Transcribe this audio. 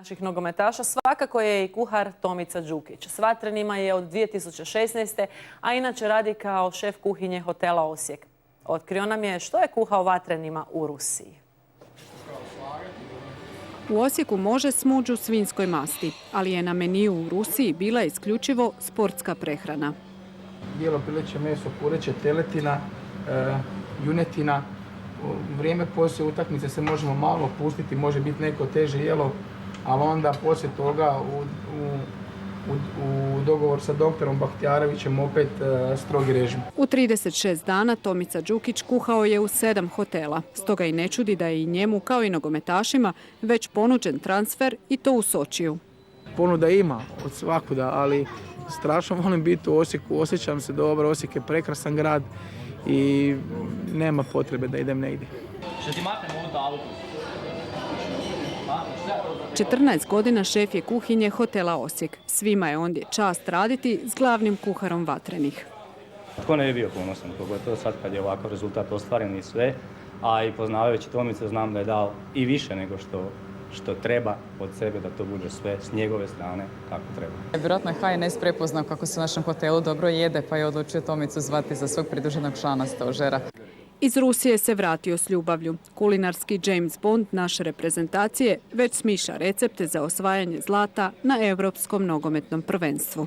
Naših nogometaša svakako je i kuhar Tomica Đukić. S Vatrenima je od 2016. a inače radi kao šef kuhinje hotela Osijek. Otkrio nam je što je kuhao Vatrenima u Rusiji. U Osijeku može smuđ u svinjskoj masti, ali je na meniju u Rusiji bila isključivo sportska prehrana. Bijelo pileće meso, pureće, teletina, junetina. U vrijeme poslije utakmice se možemo malo pustiti, može biti neko teže jelo, ali onda poslije toga u dogovor sa doktorom Bahtjarevićem opet strogi režim. U 36 dana Tomica Đukić kuhao je u 7 hotela. Stoga i ne čudi da je i njemu, kao i nogometašima, već ponuđen transfer i to u Sočiju. Ponuda ima od svakuda, ali strašno volim biti u Osijeku, osjećam se dobro, Osijek je prekrasan grad i nema potrebe da idem negdje. 14 godina šef je kuhinje hotela Osijek. Svima je ondje čast raditi s glavnim kuharom Vatrenih. Tko ne bi bio ponosan, pogotovo sad kad je ovakav rezultat ostvaren i sve, a i poznavajući Tomicu znam da je dao i više nego što treba od sebe da to bude sve s njegove strane kako treba. Vjerojatno je HNS prepoznao kako se u našem hotelu dobro jede, pa je odlučio Tomicu zvati za svog pridruženog člana stožera. Iz Rusije se vratio s ljubavlju. Kulinarski James Bond naše reprezentacije već smišlja recepte za osvajanje zlata na Europskom nogometnom prvenstvu.